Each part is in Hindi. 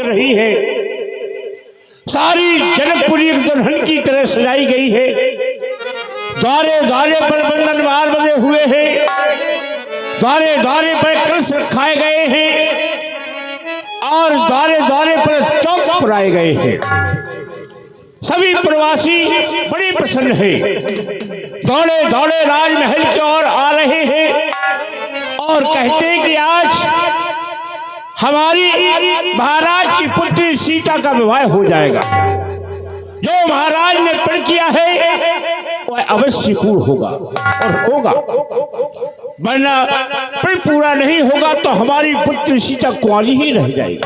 रही है। सारी जनकपुरी एक दुल्हन की तरह सजाई गई है। द्वारे द्वारे पर बंधनवार बंधे हुए हैं, द्वारे द्वारे पर कलश रखाए गए हैं और द्वारे द्वारे पर चौक पुराए गए हैं। सभी प्रवासी बड़े प्रसन्न हैं, दौड़े दौड़े राजमहल की ओर आ रहे हैं और कहते हैं कि आज हमारी महाराज की पुत्री सीता का विवाह हो जाएगा। जो महाराज ने प्रण किया है वह अवश्य पूर्ण होगा और होगा, वरना प्रण पूरा नहीं होगा तो हमारी पुत्री सीता कुंवारी ही रह जाएगी।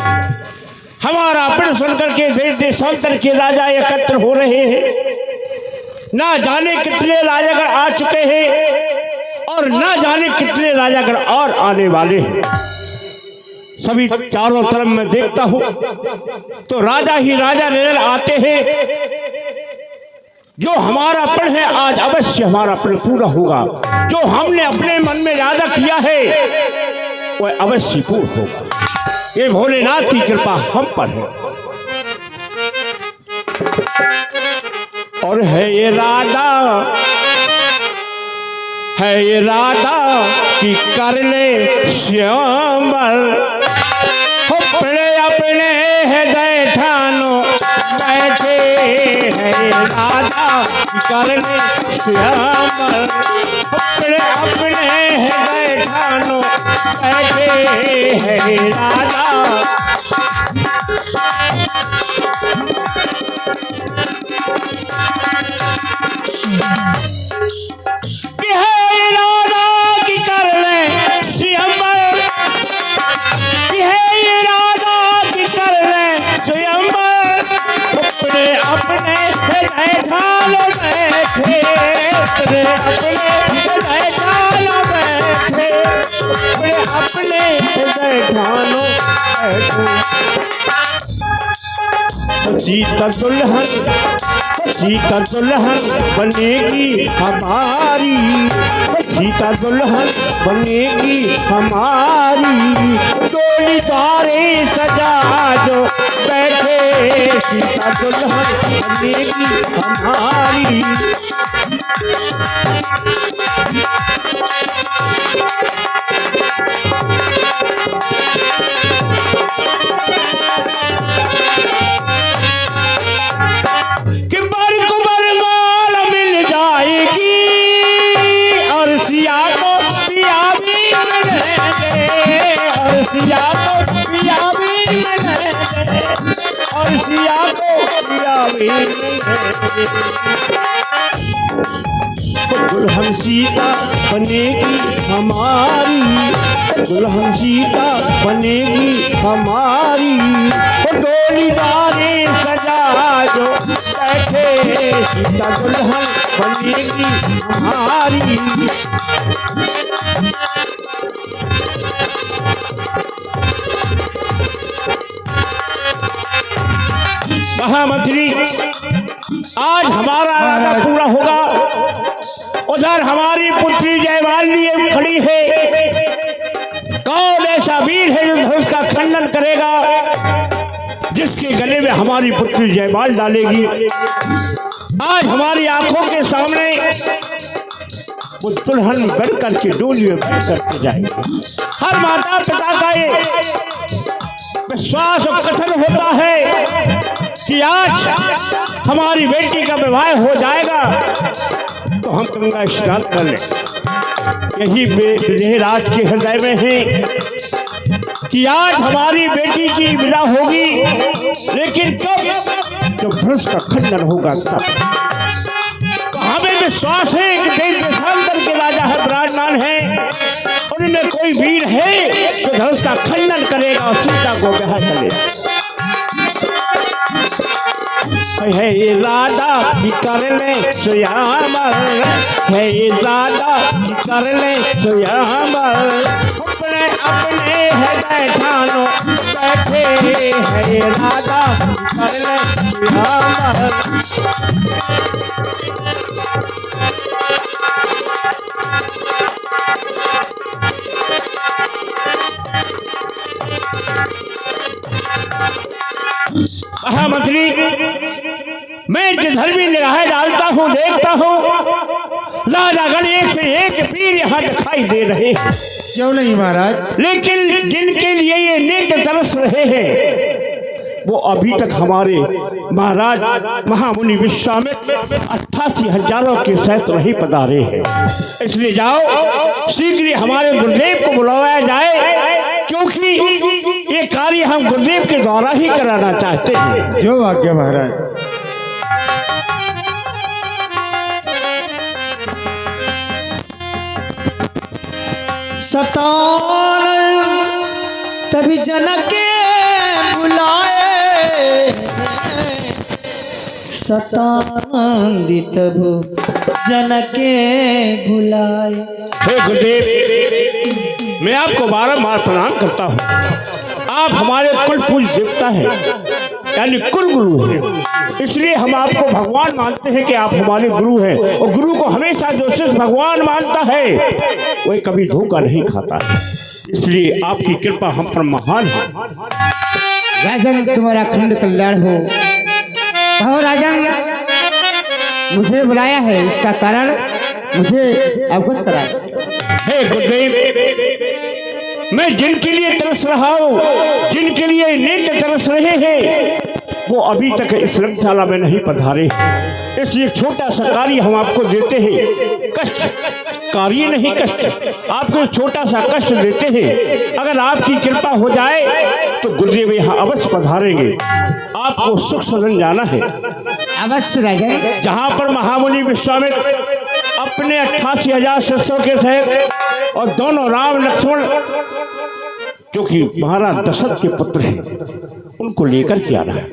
हमारा प्रण सुनकर के देश देशांतर के राजा एकत्र हो रहे हैं। ना जाने कितने राजागण आ चुके हैं और ना जाने कितने राजागण और आने वाले हैं। सभी चारों तरफ मैं देखता हूं तो राजा ही राजा नजर आते हैं। जो हमारा प्रण है आज अवश्य हमारा प्रण पूरा होगा। जो हमने अपने मन में इरादा किया है वह अवश्य पूर्ण होगा। ये भोलेनाथ की कृपा हम पर है। और है ये राधा कि कर ले श्यामर हो पड़े अपने हृदय ठानो बैठे है। राधा कि कर ले श्यामर हो पड़े अपने हृदय ठानो बैठे है। राधा सीता दुल्हन बनेगी हमारी, सीता दुल्हन बनेगी हमारी। डोली द्वारे सजा जो बैठे सीता दुल्हन बनेगी हमारी। दुल्हन सीता बनेगी हमारी, दुल्हन सीता बनेगी हमारी। डोली द्वारे सजा जो बैठे सीता दुल्हन बनेगी हमारी। महामंत्री आज हमारा इरादा पूरा होगा। उधर हमारी पुत्री जयमाली खड़ी है। कौन ऐसा वीर है जो धनुष का खंडन करेगा, जिसके गले में हमारी पुत्री जयमाल डालेगी। आज हमारी आंखों के सामने वो दुल्हन बन करके डोली में बैठ करके जाएगी। हर माता पिता का ये विश्वास और कथन होता है कि आज हमारी बेटी का विवाह हो जाएगा तो हम गंगा स्नान कर लें। यही विजयराज के हृदय में है कि आज हमारी बेटी की विदा होगी, लेकिन कब? जब धनुष का खंडन होगा तब। तो हमें विश्वास है कि देश देशांतर के राजा है, विराजमान है, उनमें कोई वीर है जो धनुष का खंडन करेगा और सीता को ब्याह करेगा। है राधा की कर ले स्वयंवर, है राधा की कर ले स्वयंवर। अपने अपने हृदय ठानो बैठे है। राधा की कर ले स्वयंवर। महामंत्री, मैं जिधर भी निगाहें डालता हूँ देखता हूँ राजागण एक से एक वीर यहाँ दिखाई दे रहे हैं। क्यों नहीं महाराज? लेकिन जिनके लिए ये नेत्र तरस रहे हैं वो अभी तक हमारे महाराज महामुनि विश्वामित्र 88,000 के सहित नहीं पधारे हैं। इसलिए जाओ शीघ्र ही हमारे गुरुदेव को बुलाया जाए, क्योंकि ये कार्य हम गुरुदेव के द्वारा ही कराना चाहते हैं। जो आज्ञा महाराज। सतान तभी जनक के बुलाए, सतान तबु जनक के बुलाए। हे गुरुदेव, मैं आपको बारंबार प्रणाम करता हूँ। आप हमारे कुल पूज देवता हैं, यानी कुल गुरु हैं। इसलिए हम आपको भगवान मानते हैं कि आप हमारे गुरु हैं, और गुरु को हमेशा जो शिष्य भगवान मानता है वह कभी धोखा नहीं खाता है। इसलिए आपकी कृपा हम पर महान है। राजन तुम्हारा अखंड कल्याण हो। कहो राजन, मुझे बुलाया है, इसका कारण मुझे अवगत कराए। हे गुरुदेव, मैं जिनके लिए तरस रहा हूँ, जिनके लिए नेत्र तरस रहे हैं, वो अभी तक इस रंगशाला में नहीं पधारे। इसलिए छोटा सा कार्य हम आपको देते हैं, कष्ट कार्य नहीं कष्ट, आपको छोटा सा कष्ट देते हैं। अगर आपकी कृपा हो जाए तो गुरुदेव यहाँ अवश्य पधारेंगे। आपको सुख सदन जाना है। अवश्य राजन। जहाँ पर महामुनि विश्वामित्र अपने 88,000 शिष्यों के सहित और दोनों राम लक्ष्मण जो कि महाराज दशरथ के पुत्र हैं, उनको लेकर के आ रहा है।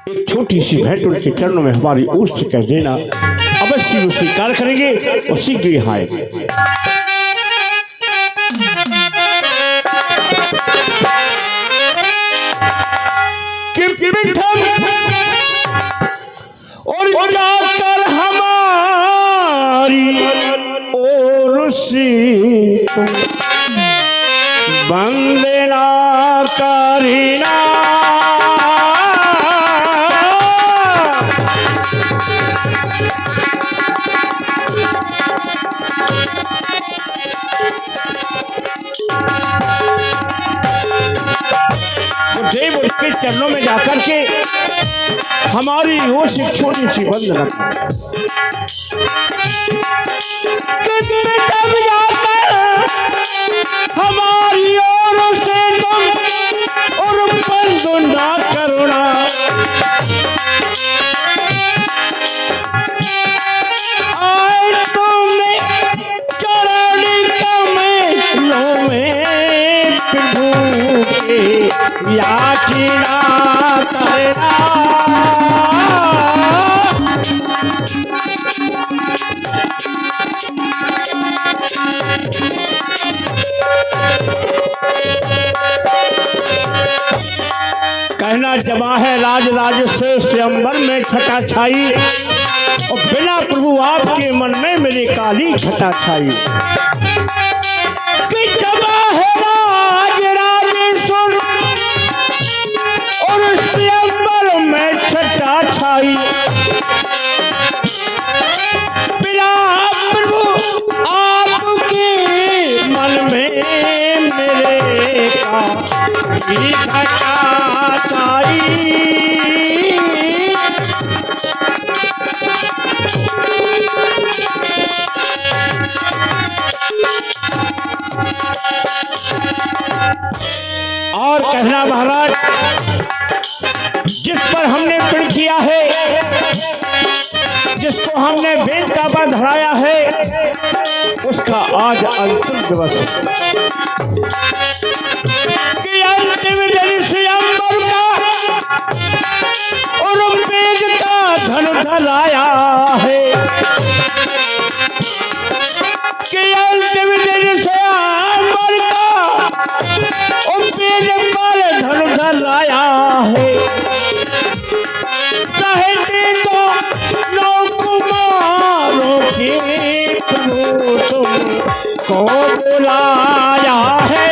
एक छोटी सी भेंट उनके चरणों में हमारी ओर से कह देना, अवश्य वो स्वीकार करेंगे और शीघ्र यहाँ आएंगे। और जाकर हमारी ओर से वंदना करीना, देव उसके चरणों में जाकर के हमारी ओर से छोटी सी वंदना हमारी ओर से तुम और वंदना करुणा, आए तुमने चरण कमलों में प्रभु के याचना करना। कहना जमा है राज राज से स्वयंवर में छटा छाई, और बिना प्रभु आपके मन में मेरी काली छटा छाई। कि जमा है राज राजेश्वर और स्वयंवर में छटा छाई, बिना प्रभु आपके मन में मेरे काली छटा छाई। और कहना महाराज, जिस पर हमने प्रण किया है, जिसको हमने वेद का पर धराया है, उसका आज अंतिम दिवस कि अंतिम दिन से अंबर का और वेद का धन धराया है। कि अंतिम दिन से अंबर का और वेद पर धन धराया है। चाहते तो नौ कुमारों के प्रभु तुमको बुलाया है।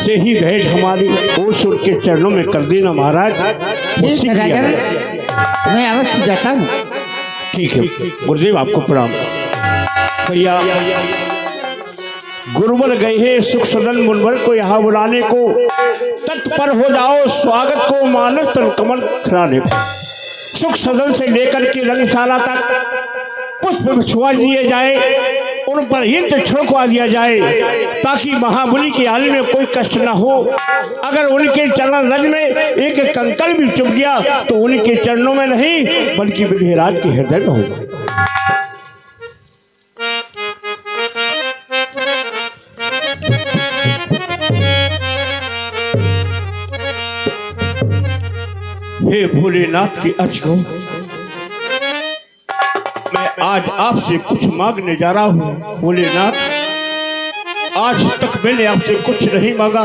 से ही भेंट हमारी ओसुर के चरणों में कर देना महाराज। ठीक उसी है की राजन, आज्ञा। मैं अवश्य जाता हूँ। ठीक है गुरुदेव, आपको प्रणाम। भैया गुरुवर गए हैं सुख सदन मुनवर को यहाँ बुलाने को, तत्पर हो जाओ स्वागत को मानव तन कमल खिलाने को। सुख सदन से लेकर के रंगशाला तक पुष्प छुआ दिए जाए, उन पर हित छिड़कवा दिया जाए, ताकि महामुनि के आने में कोई कष्ट न हो। अगर उनके चरण रज में एक कंकड़ भी चुभ गया तो उनके चरणों में नहीं बल्कि विधिराज के हृदय में होगा। हे भोलेनाथ की अचगो, मैं आज आपसे कुछ मांगने जा रहा हूँ। भोलेनाथ, आज तक मैंने आपसे कुछ नहीं मांगा।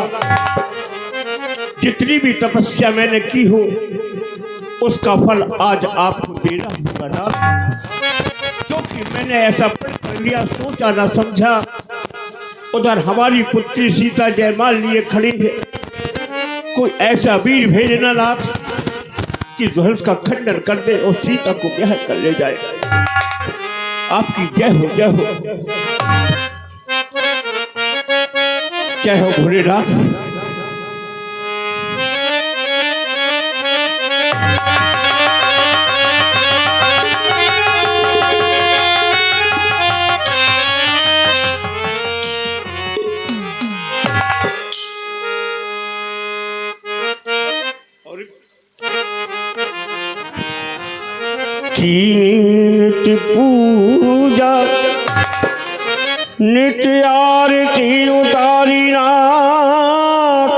जितनी भी तपस्या मैंने की हो उसका फल आज आपको देना होगा नाथ, क्योंकि मैंने ऐसा प्रण कर लिया, सोचा ना समझा। उधर हमारी पुत्री सीता जयमाल लिए खड़ी है, कोई ऐसा वीर भेजना नाथ कि धनुष का खंडन कर दे और सीता को ब्याह कर ले जाए। आपकी जय हो, जय हो, जय हो भोलेनाथ। नित्य पूजा नित्य आरती उतारी नाथ,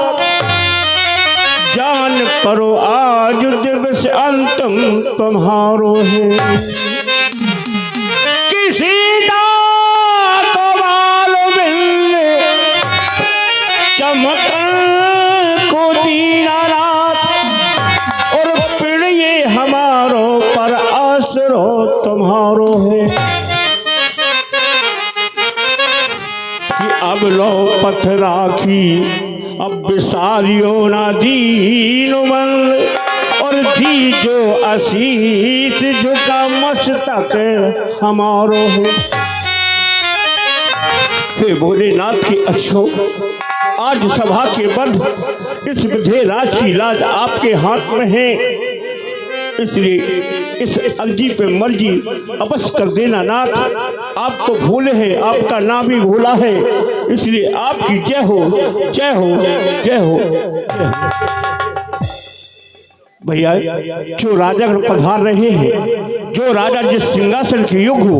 जान परो आज दिवस अंतम तुम्हारो है। किसी दात वालो बिल चमकन को दीना रात, और फिर ये हमारो पर आसरो तुम्हारो है। कि अब लो पथ राखी अब बिसारियो ना दीन मन, और दी जो आशीष झुका मस्तक हमारो है। हे भोलेनाथ की अच्छो, आज सभा के बंध इस विधिराज की लाज आपके हाथ में है, इसलिए इस अर्जी पे मर्जी अवश्य कर देना नाथ। आप तो भूले हैं, आपका नाम भी भूला है, इसलिए आपकी जय हो, जय हो, जय हो, जय हो। भैया जो राजा पधार रहे हैं, जो राजा जिस सिंहासन के युग हो,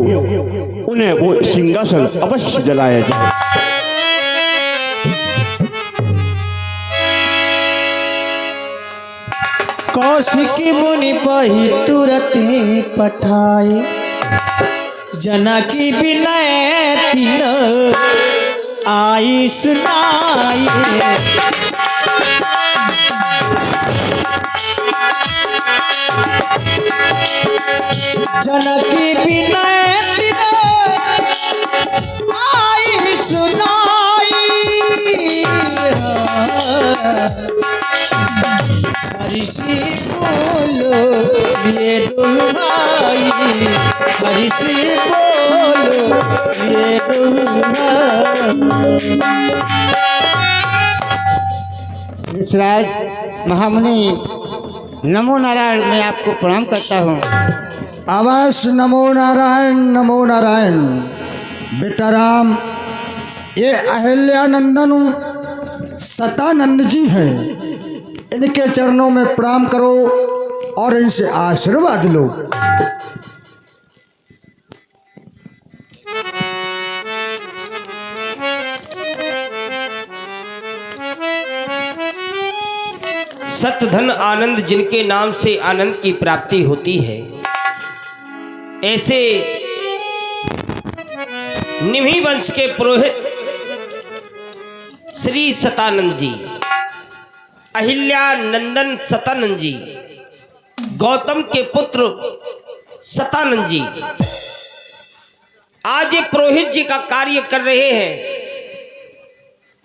उन्हें वो सिंहासन अवश्य जलाया जाए। कौशिकी मुनि पही तुरत पठाए, जनकी विनय तिन आई सुनाए। जनकी विनय तिन आई सुनाई, हरिषि बोलो ये दुहाई, हरिषि बोलो ये दुहाई। ऋषिराज महामुनि नमो नारायण, मैं आपको प्रणाम करता हूँ। अवश्य नमो नारायण, नमो नारायण। बेटा राम, ये अहिल्यानंदन सतानंद जी हैं, इनके चरणों में प्रणाम करो और इनसे आशीर्वाद लो। सत्य धन आनंद जिनके नाम से आनंद की प्राप्ति होती है, ऐसे निमि वंश के पुरोहित श्री सतानंद जी, अहिल्या नंदन सतानंद जी, गौतम के पुत्र सतानंद जी आज ये पुरोहित जी का कार्य कर रहे हैं।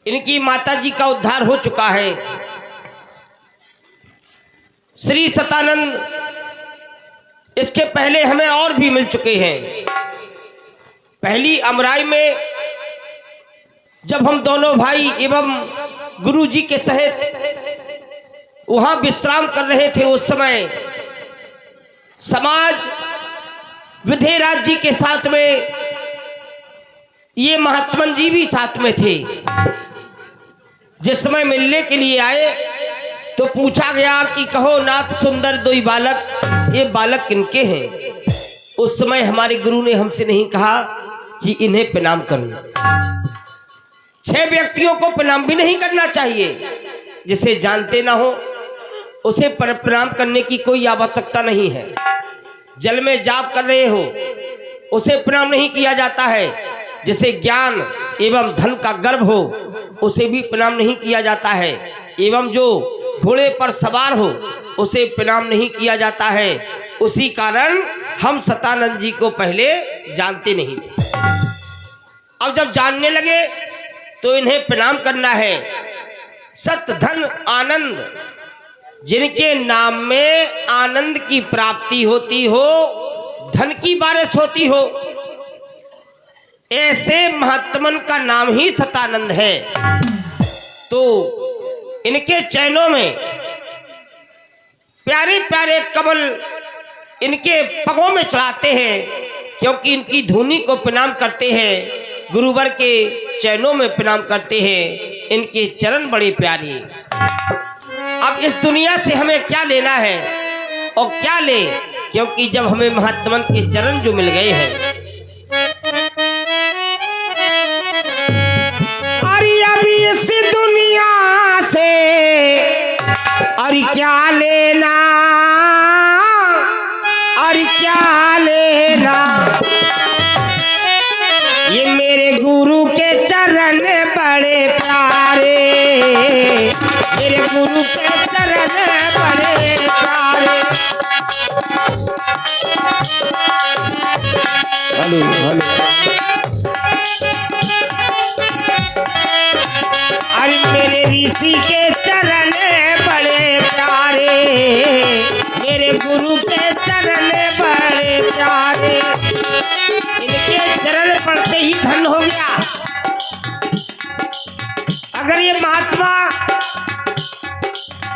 इनकी माताजी का उद्धार हो चुका है। श्री सतानंद इसके पहले हमें और भी मिल चुके हैं। पहली अमराई में जब हम दोनों भाई एवं गुरु जी के सहित वहां विश्राम कर रहे थे, उस समय समाज विधेयराज जी के साथ में ये महात्मन जी भी साथ में थे। जिस समय मिलने के लिए आए तो पूछा गया कि कहो नाथ सुंदर दोई बालक, ये बालक किनके हैं? उस समय हमारे गुरु ने हमसे नहीं कहा कि इन्हें प्रणाम करो। 6 व्यक्तियों को प्रणाम भी नहीं करना चाहिए। जिसे जानते ना हो उसे प्रणाम करने की कोई आवश्यकता नहीं है। जल में जाप कर रहे हो उसे प्रणाम नहीं किया जाता है। जिसे ज्ञान एवं धन का गर्व हो उसे भी प्रणाम नहीं किया जाता है। एवं जो घोड़े पर सवार हो उसे प्रणाम नहीं किया जाता है। उसी कारण हम सतानंद जी को पहले जानते नहीं थे। अब जब जानने लगे तो इन्हें प्रणाम करना है। सत धन आनंद, जिनके नाम में आनंद की प्राप्ति होती हो, धन की बारिश होती हो, ऐसे महात्मन का नाम ही सतानंद है। तो इनके चरणों में प्यारे प्यारे कमल इनके पगों में चढ़ाते हैं, क्योंकि इनकी धुनी को प्रणाम करते हैं। गुरुवर के चरणों में प्रणाम करते हैं। इनके चरण बड़े प्यारे। अब इस दुनिया से हमें क्या लेना है और क्या ले, क्योंकि जब हमें महात्मन के चरण जो मिल गए हैं। अरे अभी इस दुनिया से अरे क्या लेना, अरे क्या लेना, ये मेरे गुरु के चरण बड़े प्यारे, मेरे गुरु के चरण बड़े प्यारे। Hello hello. अरे मेरे ऋषि के चरण बड़े प्यारे, मेरे गुरु के चरण बड़े प्यारे। इनके चरण पड़ते ही धन हो गया। अगर ये महात्मा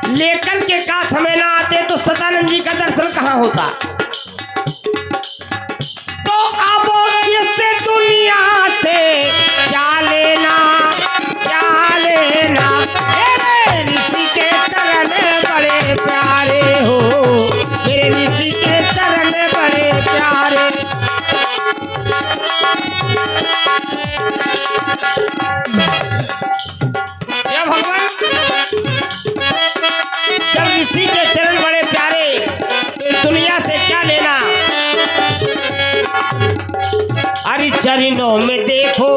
लेकर के का समय ना आते तो सतानंद जी का दर्शन कहाँ होता। तो अब इस दुनिया से क्या लेना, क्या लेना, मेरे ऋषि के चरण बड़े प्यारे हो, मेरे ऋषि के चरण बड़े प्यारे। या भगवान, जब ऋषि के चरण बड़े प्यारे तो दुनिया से क्या लेना। अरे चरणों में देखो,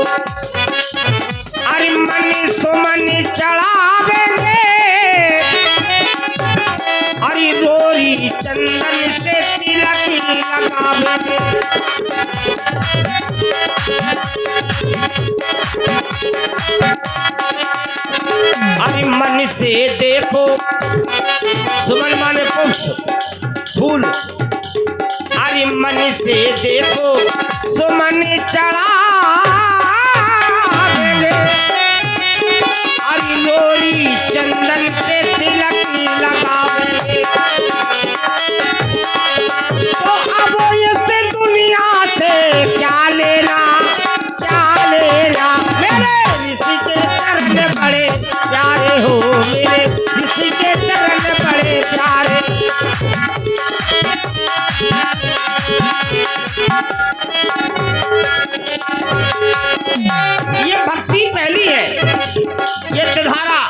अरे मन सुमन चढ़ावेंगे, अरे रोरी चंदन से तिलक लगावेंगे। अरे मन से देखो, सुमन माने पुष्प फूल, अरे मन से देखो सुमन चढ़ावेंगे, अरे लोरी चंदन से तिलक लगावेंगे। तो अब इस दुनिया से क्या लेना, क्या लेना, मेरे ऋषि के चरण बड़े प्यारे हो, मेरे ऋषि के चरण बड़े प्यारे। ये भक्ति पहली है, ये त्रिधारा,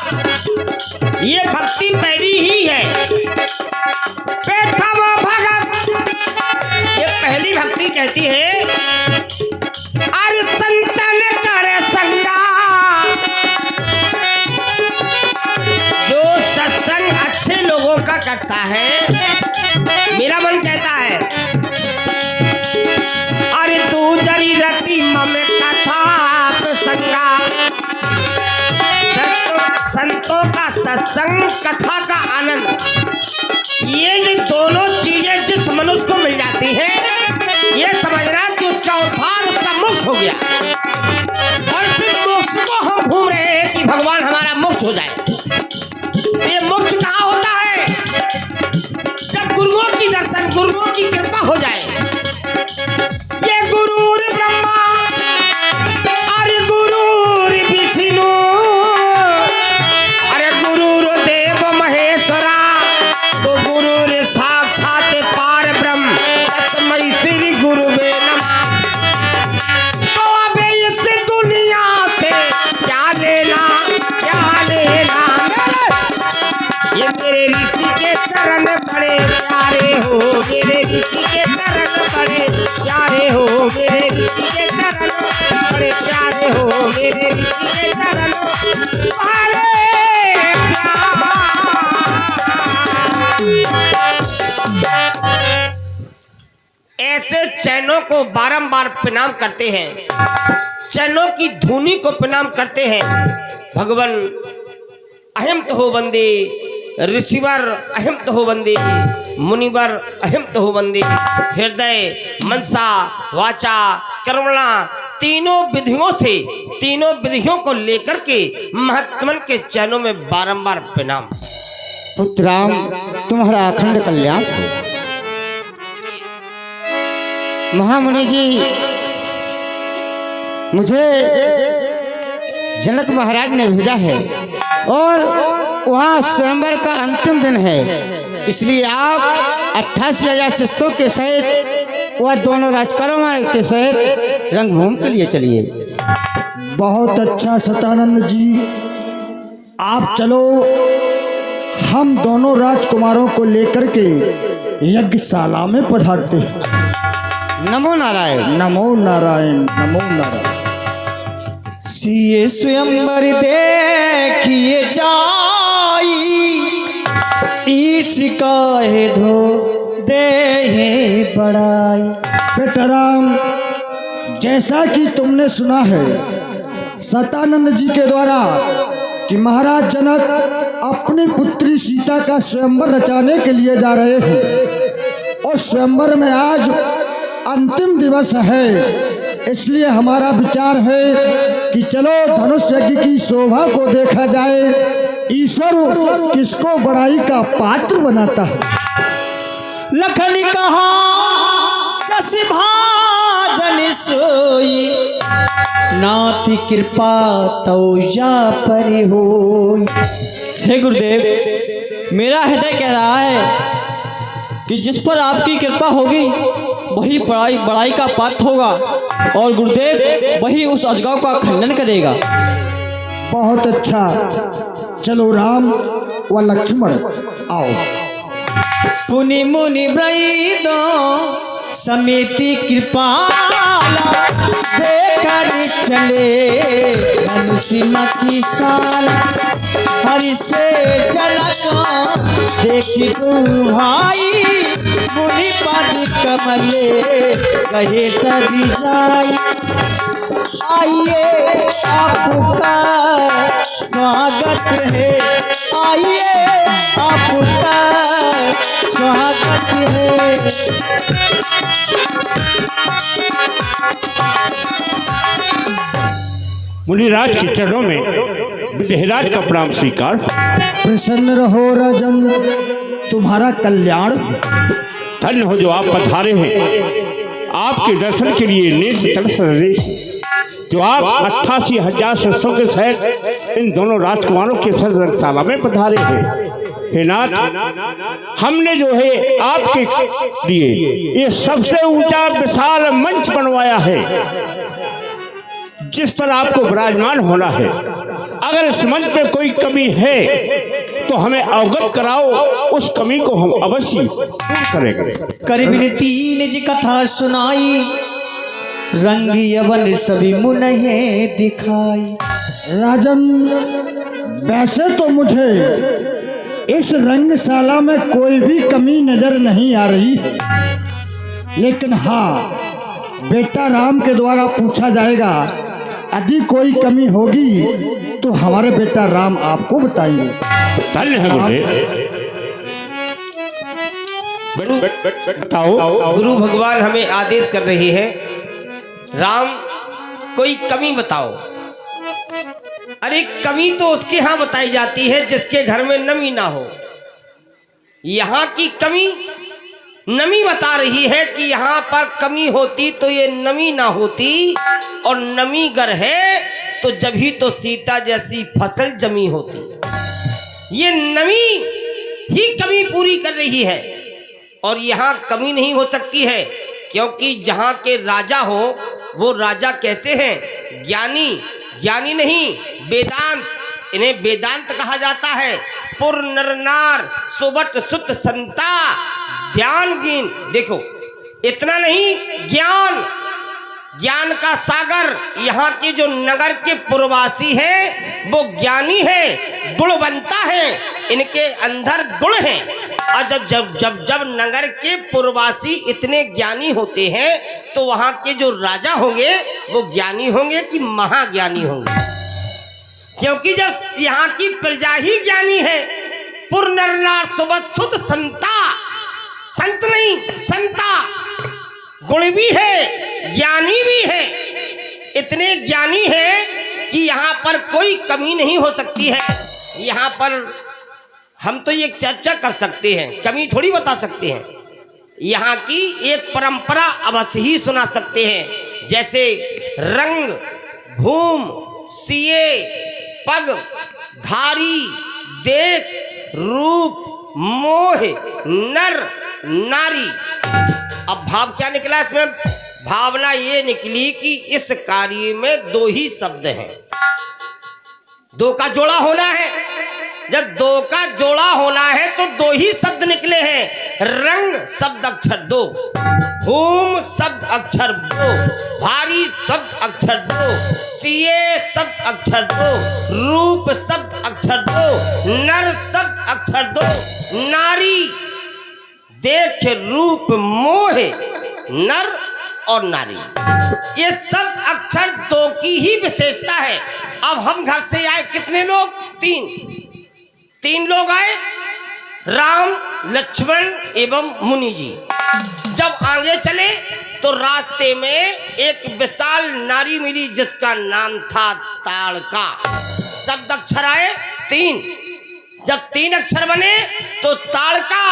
ये भक्ति पहली ही है। प्रथम भगत, ये पहली भक्ति कहती है। अरे संतन करे संगा, जो सत्संग अच्छे लोगों का करता है, मेरा मन कहता है। अरे तू जरी रति मम कथा संगा, सत्संग कथा का आनंद, ये जो दोनों चीजें जिस मनुष्य को मिल जाती है, ये समझना कि उसका उद्धार, उसका मोक्ष हो गया। और सिर्फ मोक्ष को हम घूम रहे हैं कि भगवान हमारा मोक्ष हो जाए। ये मोक्ष कहाँ होता है? जब गुरुओं की दर्शन, गुरुओं की कृपा हो जाए। ये गुरुर ब्रह्मा, अरे गुरुर विष्णु, अरे गुरुर देव महेश्वरा, तो गुरुर साक्षात पार ब्रह्म, तस्मै श्री गुरुवे नमः। तो अब इस दुनिया से क्या लेना, क्या लेना ये मेरे ऋषि के चरण बड़े प्यारे हो, मेरे ऋषि के चरण बड़े प्यारे हो, मेरे ऋषि के चरण बड़े प्यारे हो, मेरे ऋषि के चरण बड़े प्यारे। ऐसे चैनों को बारंबार प्रणाम करते हैं, चैनों की धुनी को प्रणाम करते हैं। भगवान अहम तो हो बंदे, ऋषिवर अहम तो हो बंदे, मुनिवर अहम तो हो बंदे। हृदय, मनसा, वाचा, कर्मणा, तीनों विधियों से, तीनों विधियों को लेकर के महात्मन के चरणों में बारंबार प्रणाम। पुत्र राम, तुम्हारा अखंड कल्याण हो। महामुनि जी, मुझे जनक महाराज ने भेजा है और वहाँ स्वयंवर का अंतिम दिन है, इसलिए आप 88,000 शिष्यों के सहित वह दोनों राजकुमारों के सहित रंगभूमि के लिए चलिए। बहुत अच्छा सतानंद जी, आप चलो, हम दोनों राजकुमारों को लेकर के यज्ञशाला में पधारते हैं। नमो नारायण। नमो नारायण, नमो नारायण। सिए स्वयंवर देखिए जाई, ईश काहे धो दे बड़ाई। बेटा राम, जैसा कि तुमने सुना है सतानंद जी के द्वारा कि महाराज जनक अपनी पुत्री सीता का स्वयंवर रचाने के लिए जा रहे हैं और स्वयंवर में आज अंतिम दिवस है, इसलिए हमारा विचार है कि चलो धनुष यज्ञ की शोभा को देखा जाए। ईश्वर किसको बड़ाई का पात्र बनाता है। लखन कहा जस भाजन सोई, नाति कृपा तो जा पर होई। हे गुरुदेव, मेरा हृदय कह रहा है कि जिस पर आपकी कृपा होगी वही बड़ाई का पात्र होगा और गुरुदेव वही उस अजगव का खंडन करेगा। बहुत अच्छा, चलो राम व लक्ष्मण आओ। पुनि मुनि ब्रैदो समिति कृपाला, देखा चले धनुषि मखी साला। हरि से जनक देखी गुरु भाई, मुनि पद कमले कहे तभी जाई। आइए आपका स्वागत है, आइए आपका स्वागत है। मुनिराज के चरणों में विदेहराज का प्रणाम स्वीकार। प्रसन्न रहो राजन, तुम्हारा कल्याण। धन्य हो जो आप पधारे हैं, आपके दर्शन के लिए नेत्र तरस रहे। जो आप 88,000 शिष्यों के सहित इन दोनों राजकुमारों के साथ रंगशाला में पधारे हैं। हे नाथ, हमने जो है आपके लिए ये सबसे ऊंचा विशाल मंच बनवाया है जिस पर आपको विराजमान होना है। अगर इस मंच पे कोई कमी है तो हमें अवगत कराओ, उस कमी को हम अवश्य पूर्ण करेंगे। करीबन 3 जी कथा सुनाई, रंगी यवन सभी मुनहे दिखाई। राजन, वैसे तो मुझे इस रंगशाला में कोई भी कमी नजर नहीं आ रही है, लेकिन हाँ, बेटा राम के द्वारा पूछा जाएगा यदि कोई कमी होगी तो हमारे बेटा राम आपको बताएंगे। धन्य है गुरुदेव। बताओ। गुरु भगवान हमें आदेश कर रहे हैं, राम कोई कमी बताओ। अरे कमी तो उसके यहाँ बताई जाती है जिसके घर में नमी ना हो। यहाँ की कमी नमी बता रही है कि यहाँ पर कमी होती तो ये नमी ना होती, और नमी गर है तो जभी तो सीता जैसी फसल जमी होती। ये नमी ही कमी पूरी कर रही है, और यहाँ कमी नहीं हो सकती है, क्योंकि जहाँ के राजा हो वो राजा कैसे हैं? ज्ञानी। ज्ञानी नहीं, वेदांत। इन्हें वेदांत कहा जाता है। पुर नर नार सुबट सुत संता ध्यान गिन। देखो इतना नहीं, ज्ञान, ज्ञान का सागर। यहाँ के जो नगर के पुरवासी हैं वो ज्ञानी है, गुणवंता है, इनके अंदर गुण है। और जब जब जब जब नगर के पुरवासी इतने ज्ञानी होते हैं तो वहाँ के जो राजा होंगे वो ज्ञानी होंगे कि महाज्ञानी होंगे? क्योंकि जब यहाँ की प्रजा ही ज्ञानी है। पुर नर नार सुबत सुत संता, संत नहीं संता, गुण भी है ज्ञानी भी है। इतने ज्ञानी है कि यहाँ पर कोई कमी नहीं हो सकती है। यहाँ पर हम तो ये चर्चा कर सकते हैं, कमी थोड़ी बता सकते हैं। यहाँ की एक परंपरा अवश्य ही सुना सकते हैं, जैसे रंग भूम सिए पग धारी देख रूप मोह नर नारी। अब भाव क्या निकला इसमें? भावना ये निकली कि इस कार्य में दो ही शब्द हैं, दो का जोड़ा होना है। जब दो का जोड़ा होना है तो दो ही शब्द निकले हैं। रंग शब्द अक्षर दो, भूम शब्द अक्षर दो, भारी शब्द अक्षर दो, सिए शब्द अक्षर दो, रूप शब्द अक्षर दो, नर शब्द अक्षर दो, नारी देख रूप मोह नर और नारी। ये शब्द अक्षर दो की ही विशेषता है। अब हम घर से आए कितने लोग? तीन लोग आए, राम लक्ष्मण एवं मुनि जी। जब आगे चले तो रास्ते में एक विशाल नारी मिली जिसका नाम था ताड़का। शब्द अक्षर आए 3। जब 3 अक्षर बने तो ताड़का,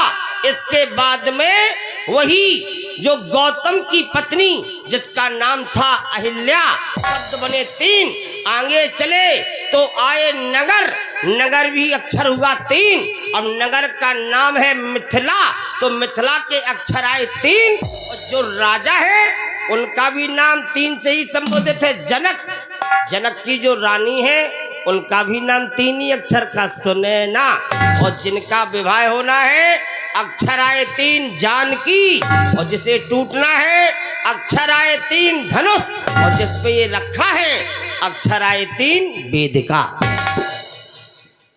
इसके बाद में वही जो गौतम की पत्नी जिसका नाम था अहिल्या, शब्द बने 3। आगे चले तो आए नगर, नगर भी अक्षर हुआ 3। अब नगर का नाम है मिथिला, तो मिथिला के अक्षर आए 3। और जो राजा है उनका भी नाम 3 से ही संबोधित है, जनक। जनक की जो रानी है उनका भी नाम 3 ही अक्षर का, सुनैना। और जिनका विवाह होना है अक्षर आए 3 जानकी, और जिसे टूटना है अक्षर आए 3 धनुष, और जिस पे ये रखा है अक्षर आए 3 वेदिका।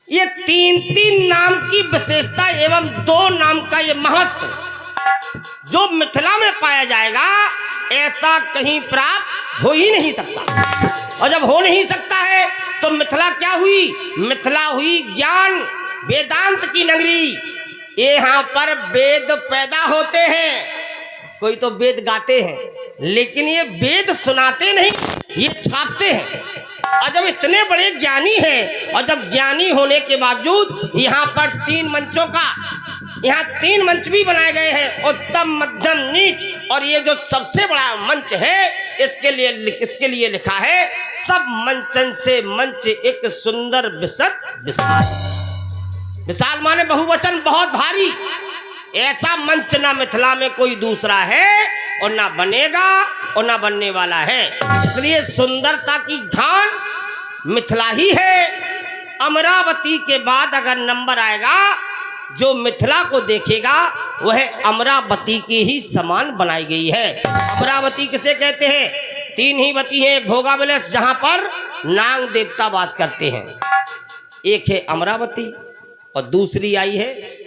ये 3 नाम की विशेषता एवं 2 नाम का ये महत्व जो मिथिला में पाया जाएगा, ऐसा कहीं प्राप्त हो ही नहीं सकता। और जब हो नहीं सकता है तो मिथिला क्या हुई? मिथिला हुई ज्ञान वेदांत की नगरी। यहाँ पर वेद पैदा होते हैं। कोई तो वेद गाते हैं लेकिन ये वेद सुनाते नहीं, ये छापते हैं। और जब इतने बड़े ज्ञानी हैं, और जब ज्ञानी होने के बावजूद यहाँ पर 3 मंचों का, यहाँ 3 मंच भी बनाए गए हैं, उत्तम मध्यम नीच। और ये जो सबसे बड़ा मंच है इसके लिए लिखा है, सब मंचन से मंच एक सुंदर विशद विशाल। विशाल माने बहुवचन, बहुत भारी। ऐसा मंच ना मिथिला में कोई दूसरा है, और ना बनेगा और ना बनने वाला है। इसलिए सुंदरता की धान मिथिला ही है। अमरावती के बाद अगर नंबर आएगा, जो मिथिला को देखेगा वह अमरावती के ही समान बनाई गई है। अमरावती किसे कहते हैं? 3 ही वती हैं। एक भोगावलेस जहां पर नाग देवता वास करते हैं, एक है अमरावती, और दूसरी आई है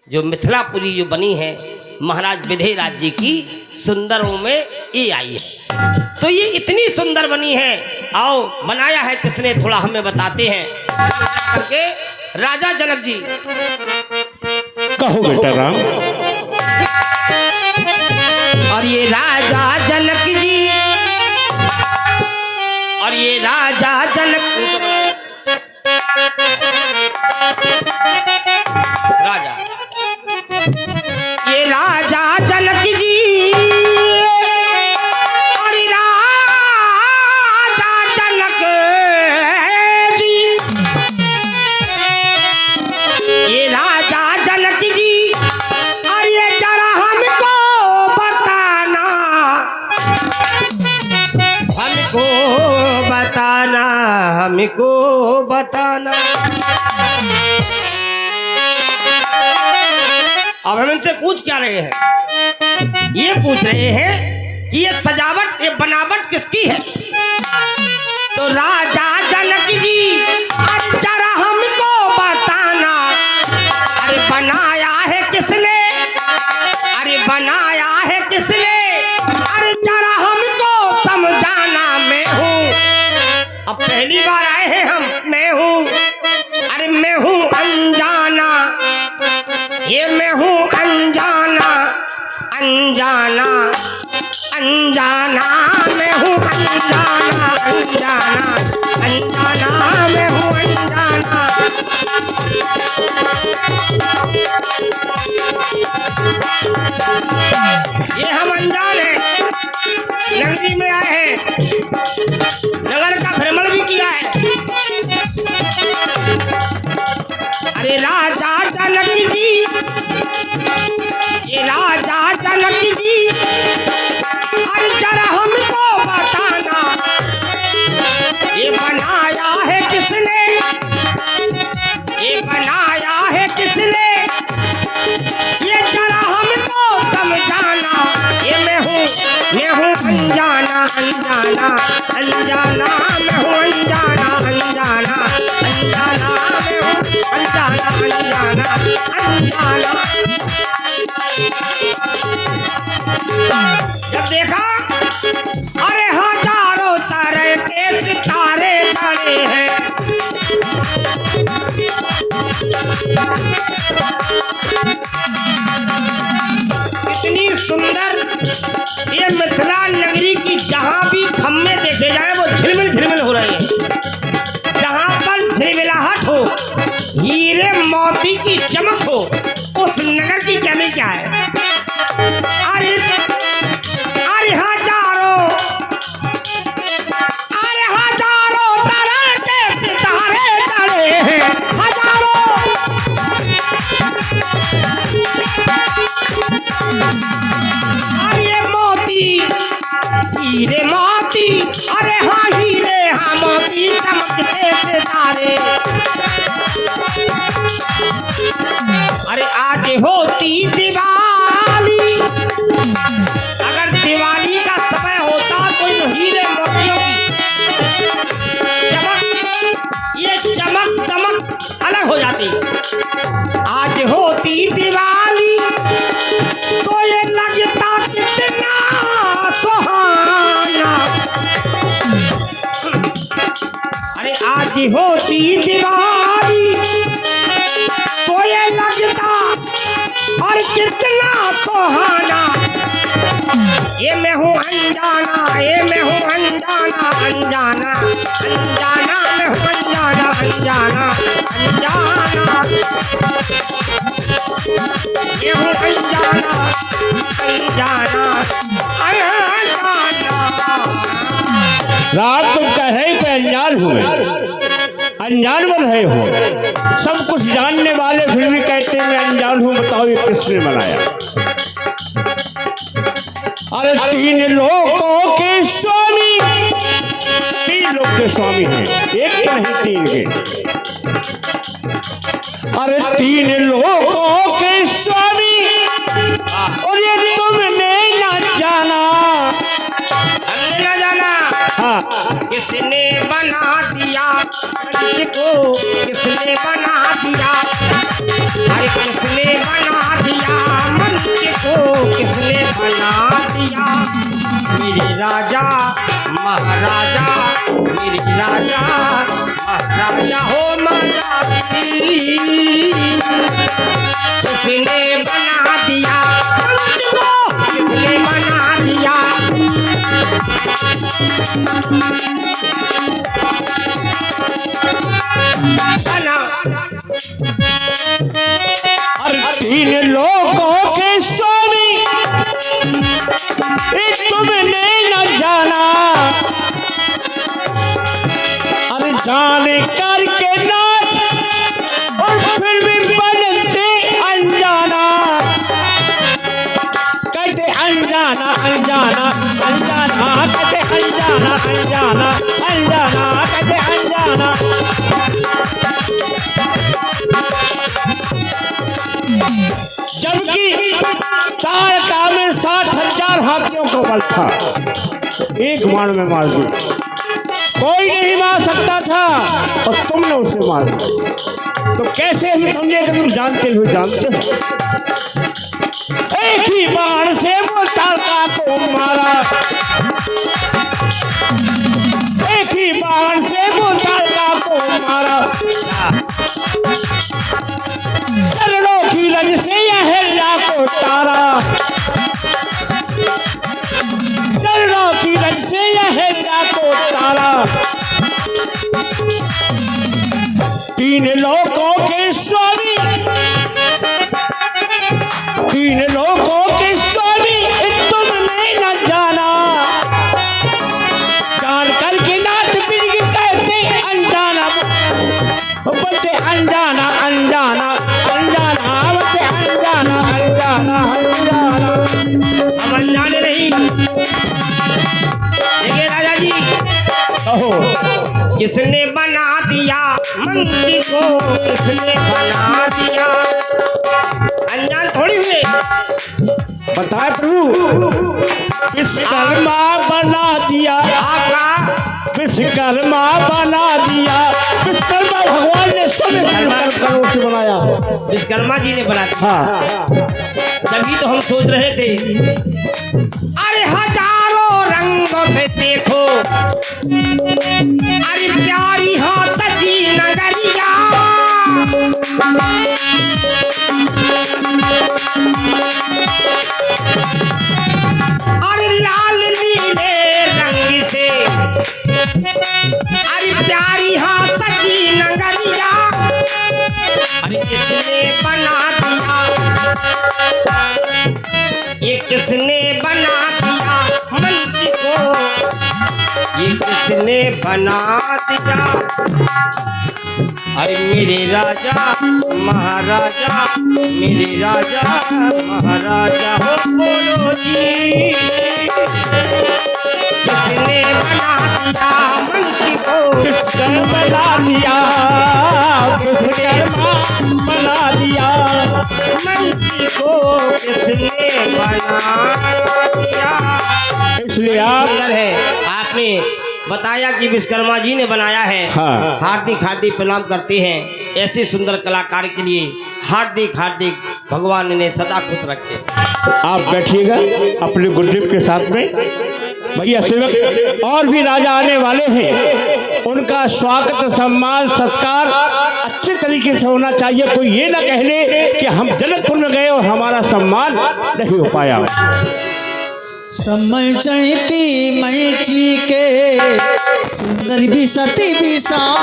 जो मिथिलापुरी जो बनी है महाराज विधेयराज जी की सुंदरों में ये आई है। तो ये इतनी सुंदर बनी है आओ बनाया है किसने, थोड़ा हमें बताते हैं करके राजा जनक जी। कहो बेटा राम। और ये राजा जनक जी, और ये राजा जनक राजा, ये राजा जनक जी, और ये राजा जनक जी, ये राजा जनक जी, और ये जरा हमको बताना, हमको बताना, हमको बताना। अब हम इनसे पूछ क्या रहे हैं, ये पूछ रहे हैं कि ये सजावट, ये बनावट किसकी है। तो राजा जनक जी, अरे जरा हमको बताना, अरे बनाया है किसने, अरे बनाया है किसने, अरे जरा हमको समझाना। मैं हूँ, अब पहली बार आए हैं हम, मैं हूँ, अरे मैं हूँ अनजाना, ये मैं हूँ अनजाना, अनजाना, अनजाना, मैं हूँ अनजाना, अनजाना, अनजाना, मैं हूँ अनजाना। ये हम अनजान हैं, नगरी में आए हैं, नगर का भ्रमण भी किया है। अरे राजा जनक जी, ये राजा जनक जी, अरे जरा हमको बताना, ये बनाया है किसने, ये बनाया है किसने, ये जरा हमको समझाना। ये मैं हूँ अनजाना, अनजाना, अनजाना, मैं हूँ अनजाना, अनजाना, अनजाना, मैं हूँ अनजाना, अनजाना, अनजाना। जब देखा अरे हजारों तरह के सितारे खड़े हैं, इतनी सुंदर ये मिथिला नगरी की, जहाँ भी खम्भे देखे जाए वो झिलमिल झिलमिल हो रहे हैं। जहाँ पर झिलमिलाहट हो, हीरे मोती की चमक हो, उस नगर की कहने क्या है। अरे अरे हजारों, अरे हजारों तरह के सितारे खड़े हैं, हजारों। अरे मोती, हीरे मोती, अरे हाँ हीरे, हाँ मोती चमकते सितारे। अरे आज होती दिवाली, अगर दिवाली का समय होता तो इन हीरे मोतियों की चमक, ये चमक दमक अलग हो जाती। आज होती दिवाली तो ये लगता कितना सुहाना। अरे आज होती दिवाली तो ये लगता और कितना सुहाना। ये मैं हूँ अनजाना, ये मैं हूँ अनजाना, अनजाना, अनजाना, मैं हूँ अनजाना, अनजाना, अनजाना, ये हूँ अनजाना, अनजाना, अनजाना। रात तुम कह रहे पे अनजान हुए, अनजान बन रहे हो। सब कुछ जानने वाले फिर भी कहते हैं मैं अनजान हूँ। बताओ ये किसने बनाया। अरे तीन लोकों के स्वामी, तीन लोक के स्वामी हैं, एक नहीं तीन के। अरे तीन लोकों के स्वामी, और ये तुमने न जाना, हमने न जाना। हाँ, किसने बना दिया को, किसने बना दिया, अरे किसने बना दिया मंच को, किसने बना दिया। मेरे राजा महाराजा, मेरे मेरे राजा महाराजा हो महाराजी, किसने बना दिया पंच को, किसने बना दिया। बना और तीन लोगों के स्वामी तुमने न जाना, अरे जाने करके नाच और फिर भी बनते अनजाना, कहते अनजाना अनजाना अनजाना, कहते अनजाना अनजाना अनजाना, कहते अनजाना। जबकि तारका में 60,000 हाथियों को बल था, एक बाण में मार दिया, कोई नहीं मार सकता था और तुमने उसे मार दिया। तो कैसे हम समझे कि तुम जानते हो? जानते हो एक ही बाण से वो तारका को मारा, एक ही बाण से वो तारका को मारा। चरणों की रज से यह हिला को तारा, चरणों की रज से यह हिला को तारा। तीन लोगों के स्वामी, तीन लोगों के स्वामी तुमने न जाना, जान करके नाथ बिन कहते अनजाना, बोलते अनजाना अनजाना अनजाना, बोलते अनजाना अनजाना अनजाना। हम अनजाने नहीं। देखिए राजा जी, कहो किसने बना दिया मंकी को, किसने बना दिया। अनजान थोड़ी हुए। बताए प्रभु, विश्वकर्मा बना दिया, आपका विश्वकर्मा बना दिया, विश्वकर्मा भगवान ने सब करोड़ से बनाया। विश्वकर्मा जी ने बना दिया। हाँ, तभी तो हम सोच रहे थे, अरे हजारों रंगों से देखो, अरे प्यारी हो सजी नगरिया, अरे लाल नीले रंग से, अरे प्यारी हो सजी नगरिया, अरे किसने बना दिया, ये किसने बना दिया मंकी को, ये किसने बना दिया। अरे मेरे राजा महाराजा, मेरे राजा महाराजा हो बोलो जी, किसने बना दिया मंकी को, विश्वकर्मा बना दिया, विश्वकर्मा बना दिया, मंकी को किसने बना दिया। इसलिए आप सुंदर है, आपने बताया कि विश्वकर्मा जी ने बनाया है। हाँ। हार्दिक हार्दिक प्रणाम करते हैं ऐसे सुंदर कलाकार के लिए। हार्दिक हार्दिक भगवान ने सदा खुश रखे। आप बैठिएगा अपने गुरुदेव के साथ में। भैया सेवक और भी राजा आने वाले हैं, उनका स्वागत सम्मान सत्कार अच्छे तरीके से होना चाहिए। कोई ये ना कह ले कि हम जनकपुर में गए और हमारा सम्मान नहीं हो पाया। समय चढ़ती मैची के सुंदर भी सती भी सा